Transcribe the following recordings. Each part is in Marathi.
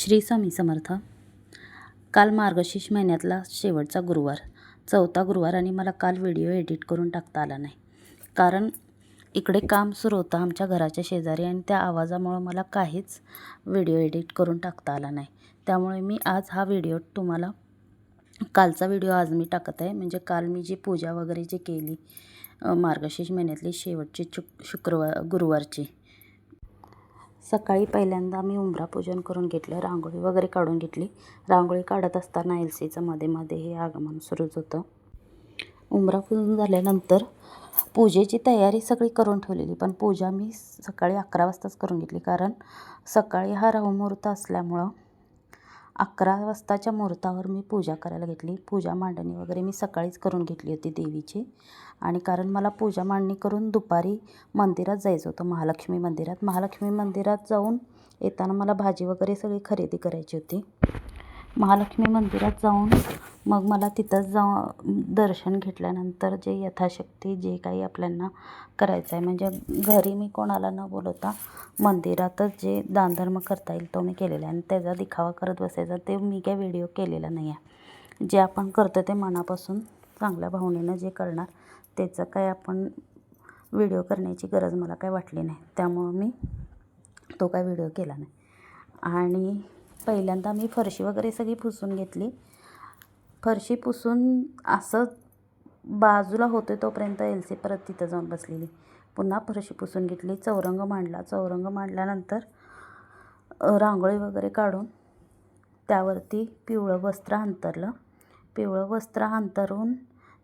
श्री स्वामी समर्थ. काल मार्गशीर्ष महिन्यातला शेवटचा गुरुवार, चौथा गुरुवार, आणि मला काल व्हिडिओ एडिट करून टाकता आला नाही. कारण इकडे काम सुरू होतं आमच्या घराच्या शेजारी, आणि त्या आवाजामुळं मला काहीच व्हिडिओ एडिट करून टाकता आला नाही. त्यामुळे मी आज हा व्हिडिओ तुम्हाला, कालचा व्हिडिओ आज मी टाकत आहे. म्हणजे काल मी जी पूजा वगैरे जी केली मार्गशीर्ष महिन्यातली शेवटची गुरुवारची, सकाळी पहिल्यांदा मी उंबरा पूजन करून घेतलं, रांगोळी वगैरे काढून घेतली. रांगोळी काढत असताना एलसीचं मध्ये हे आगमन सुरूच होतं. उंबरा पूजन झाल्यानंतर पूजेची तयारी सगळी करून ठेवलेली, पण पूजा मी सकाळी 11 वाजताच करून घेतली. कारण सकाळी हा राहुमुहूर्त असल्यामुळं 11 वाजताच्या मुहूर्तावर मी पूजा करायला घेतली. पूजा मांडणी वगैरे मी सकाळीच करून घेतली होती देवीची. आणि कारण मला पूजा मांडणी करून दुपारी मंदिरात जायचं होतं, महालक्ष्मी मंदिरात. महालक्ष्मी मंदिरात जाऊन येताना मला भाजी वगैरे सगळी खरेदी करायची होती. महालक्ष्मी मंदिरात जाऊन मग मला तिथंच दर्शन घेतल्यानंतर जे यथाशक्ती जे काही आपल्याला करायचं आहे, म्हणजे घरी मी कोणाला न बोलवता मंदिरातच जे दानधर्म करता येईल तो मी केलेला आहे. आणि त्याचा दिखावा करत बसायचा ते मी काही व्हिडिओ केलेला नाही आहे. जे आपण करतो ते मनापासून चांगल्या भावनेनं जे करणार त्याचं काय आपण व्हिडिओ करण्याची गरज मला काय वाटली नाही. त्यामुळं मी तो काय व्हिडिओ केला नाही. आणि पहिल्यांदा मी फरशी वगैरे सगळी पुसून घेतली. फरशी पुसून असं बाजूला होते तोपर्यंत एलसी परत तिथं जाऊन बसलेली. पुन्हा फरशी पुसून घेतली. चौरंग मांडला. चौरंग मांडल्यानंतर रांगोळी वगैरे काढून त्यावरती पिवळं वस्त्र अंतरलं. पिवळं वस्त्र अंतरून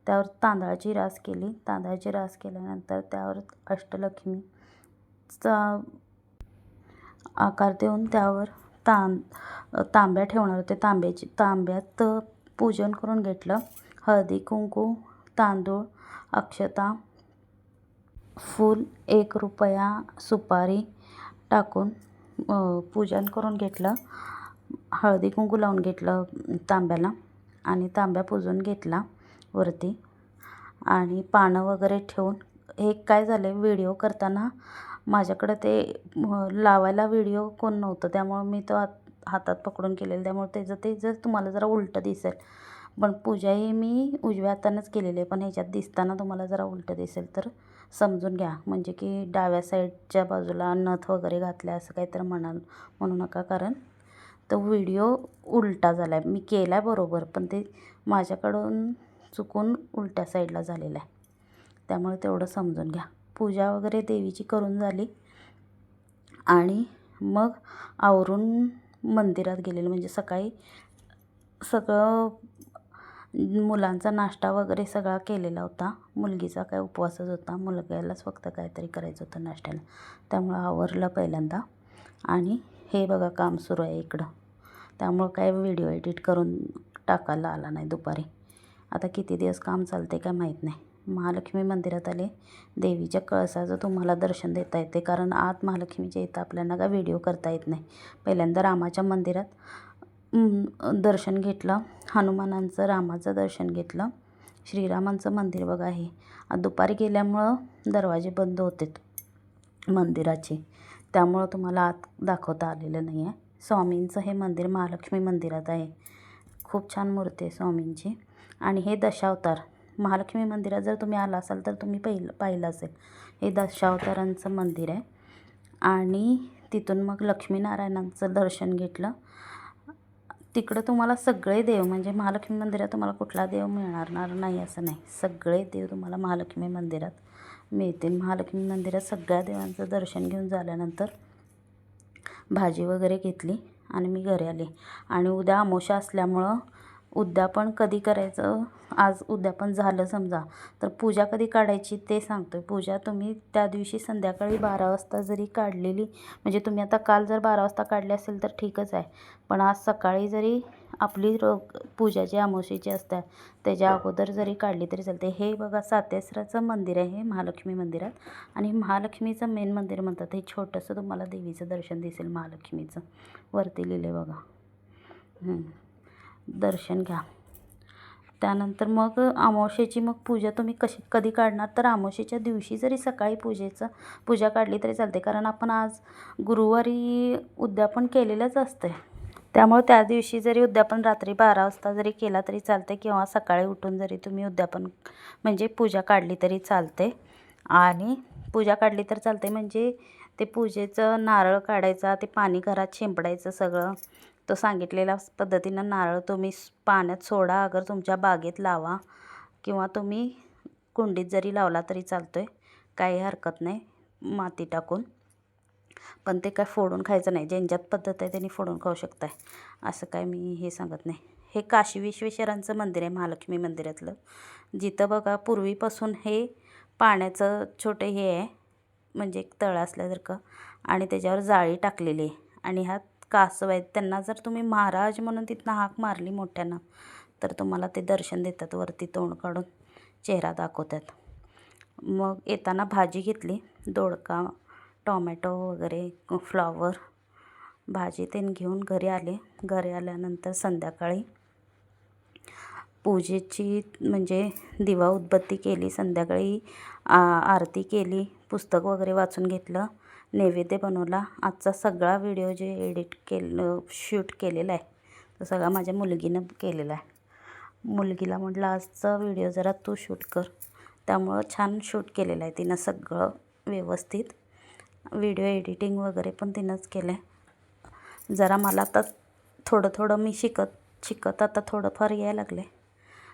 त्यावर तांदळाची रास केली. तांदळाची रास केल्यानंतर त्यावर अष्टलक्ष्मीचा आकार देऊन त्यावर तांब्या ठेवणार होते. तांब्यात पूजन करून घेतलं. हळदी कुंकू, तांदूळ, अक्षता, फूल, 1 रुपया, सुपारी टाकून पूजन करून घेतलं. हळदी कुंकू लावून घेतलं तांब्याला, आणि तांब्या पुजून घेतला वरती. आणि पानं वगैरे ठेवून एक काय झालं, व्हिडिओ करताना माझ्याकडं ते लावायला व्हिडिओ कोण नव्हतं, त्यामुळं मी तो हातात पकडून केलेलं, त्यामुळे त्याचं ते जर तुम्हाला जरा उलटं दिसेल. पण पूजा ही मी उजव्या हातानंच केलेली आहे, पण ह्याच्यात दिसताना तुम्हाला जरा उलटं दिसेल तर समजून घ्या. म्हणजे की डाव्या साईडच्या बाजूला नथ वगैरे घातल्या असं काहीतरी म्हणू नका. कारण तो व्हिडिओ उलटा झाला आहे. मी केला आहे बरोबर, पण ते माझ्याकडून चुकून उलट्या साईडला झालेला आहे. त्यामुळे तेवढं समजून घ्या. पूजा वगैरे देवीची करून झाली आणि मग आवरून मंदिरात गेलेलं. म्हणजे सकाळी सगळं मुलांचा नाश्ता वगैरे सगळा केलेला होता. मुलगीचा काय उपवासच होता, मुलग्यालाच फक्त काहीतरी करायचं होतं नाश्त्याला. त्यामुळं आवरलं पहिल्यांदा. आणि हे बघा काम सुरू आहे इकडं. त्यामुळं काय व्हिडिओ एडिट करून टाकायला आला नाही दुपारी. आता किती दिवस काम चालते काय माहीत नाही. महालक्ष्मी मंदिरात आले. देवीच्या कळसाचं तुम्हाला दर्शन देता येते, कारण आत महालक्ष्मीच्या इथं आपल्याला काय व्हिडिओ करता येत नाही. पहिल्यांदा रामाच्या मंदिरात दर्शन घेतलं. हनुमानांचं, रामाचं दर्शन घेतलं. श्रीरामांचं मंदिर बघा हे. दुपारी गेल्यामुळं दरवाजे बंद होते मंदिराचे, त्यामुळं तुम्हाला आत दाखवता आलेलं नाही आहे. स्वामींचं हे मंदिर महालक्ष्मी मंदिरात आहे. खूप छान मूर्ती आहे स्वामींची. आणि हे दशावतार महालक्ष्मी मंदिरात जर तुम्ही आला असाल तर तुम्ही पाहिलं असेल. हे दशावतारांचं मंदिर आहे. आणि तिथून मग लक्ष्मीनारायणांचं दर्शन घेतलं. तिकडं तुम्हाला सगळे देव, म्हणजे महालक्ष्मी मंदिरात तुम्हाला कुठला देव मिळणार नाही असं नाही, सगळे देव तुम्हाला महालक्ष्मी मंदिरात मिळतील. महालक्ष्मी मंदिरात सगळ्या देवांचं दर्शन घेऊन झाल्यानंतर भाजी वगैरे घेतली आणि मी घरी आले. आणि उद्या अमावस्या असल्यामुळं उद्यापन कधी करायचं, आज उद्यापन झालं समजा तर पूजा कधी काढायची ते सांगतो. पूजा तुम्ही त्या दिवशी संध्याकाळी 12 वाजता जरी काढलेली, म्हणजे तुम्ही आता काल जर 12 वाजता काढली असेल तर ठीकच आहे, पण आज सकाळी जरी आपली पूजा जी अमावस्येची असते त्याच्या अगोदर जरी काढली तरी चालते. हे बघा सातेसराचं मंदिर आहे हे महालक्ष्मी मंदिरात. आणि महालक्ष्मीचं मेन मंदिर म्हणतात. हे छोटंसं तुम्हाला देवीचं दर्शन दिसेल महालक्ष्मीचं, वरती लिहिले बघा. दर्शन घ्या. त्यानंतर मग अमावस्येची मग पूजा तुम्ही कधी काढणार तर अमावस्येच्या दिवशी जरी सकाळी पूजा काढली तरी चालते. कारण आपण आज गुरुवारी उद्यापन केलेलंच असतं. त्यामुळे त्या दिवशी जरी उद्यापन रात्री 12 वाजता जरी केला तरी चालते किंवा सकाळी उठून जरी तुम्ही उद्यापन म्हणजे पूजा काढली तरी चालते. आणि पूजा काढली तर चालते म्हणजे ते पूजेचं नारळ काढायचा, ते पाणी घरात शिंपडायचं सगळं. तो सांगितलेल्या पद्धतीनं नारळ तुम्ही पाण्यात सोडा, अगर तुमच्या बागेत लावा किंवा तुम्ही कुंडीत जरी लावला तरी चालतो आहे, काही हरकत नाही माती टाकून. पण ते काय फोडून खायचं नाही, ज्यांच्यात पद्धत आहे त्यांनी फोडून खाऊ शकताय, असं काय मी हे सांगत नाही. हे काशी विश्वेश्वरांचं मंदिर आहे, महालक्ष्मी मंदिरातलं, जिथं बघा पूर्वीपासून हे पाण्याचं छोटे हे आहे म्हणजे एक तळं असल्यासारखं आणि त्याच्यावर जाळी टाकलेली आहे आणि ह्यात कासव आहेत. त्यांना जर तुम्ही महाराज म्हणून तिथनं हाक मारली मोठ्यानं तर तुम्हाला ते दर्शन देतात, वरती तोंड काढून चेहरा दाखवतात. मग येताना भाजी घेतली, दोडका, टोमॅटो वगैरे, फ्लॉवर भाजी तेन घेऊन घरी आले. घरी आल्यानंतर संध्याकाळी पूजेची म्हणजे दिवा उदबत्ती केली, संध्याकाळी आरती केली, पुस्तक वगैरे वाचून घेतलं, नैवेद्य बनवला. आजचा सगळा व्हिडिओ जे एडिट केलं शूट केलेला आहे तो सगळा माझ्या मुलगीनं केलेला आहे. मुलगीला म्हटलं आजचा व्हिडिओ जरा तू शूट कर, त्यामुळं छान शूट केलेलं आहे तिनं सगळं व्यवस्थित. व्हिडिओ एडिटिंग वगैरे पण तिनंच केलं आहे. जरा मला आता थोडं मी शिकत आता थोडंफार यायला लागले.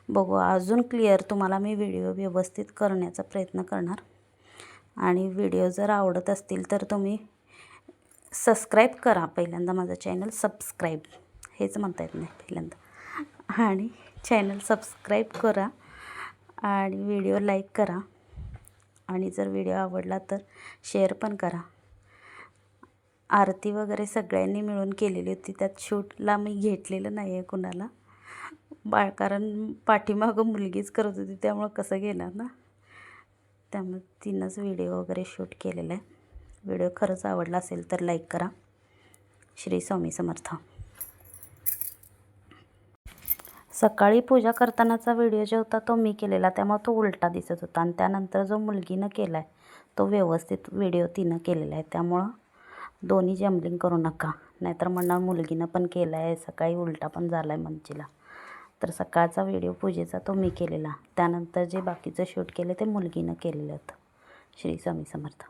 बघू अजून क्लिअर तुम्हाला मी व्हिडिओ व्यवस्थित करण्याचा प्रयत्न करणार. आणि व्हिडिओ जर आवडत असतील तर तुम्ही सबस्क्राईब करा. पहिल्यांदा माझं चॅनल सबस्क्राईब हेच म्हणता येत नाही पहिल्यांदा, आणि चॅनल सबस्क्राईब करा आणि व्हिडिओ लाईक करा आणि जर व्हिडिओ आवडला तर शेअर पण करा. आरती वगैरे सगळ्यांनी मिळून केलेली होती, त्यात शूटला मी घेतलेलं नाही आहे कुणाला, कारण पाठीमागं मुलगीच करत होती त्यामुळं कसं घेणार ना, त्यामुळे तिनंच व्हिडिओ वगैरे शूट केलेला आहे. व्हिडिओ खरंच आवडला असेल तर लाईक करा. श्री स्वामी समर्थ. सकाळी पूजा करतानाचा व्हिडिओ जो होता तो मी केलेला, त्यामुळे तो उलटा दिसत होता, आणि त्यानंतर जो मुलगीनं केला आहे तो व्यवस्थित व्हिडिओ तिनं केलेला आहे. त्यामुळं दोन्ही जम्बलिंग करू नका, नाहीतर म्हणणार मुलगीनं पण केला आहे सकाळी उलटा पण झाला आहे मंचीला. तर सकाळचा व्हिडिओ पूजेचा तो मी केलेला, त्यानंतर जे बाकीचं शूट केलं ते मुलगीनं केलेलं होतं. श्री स्वामी समर्थ.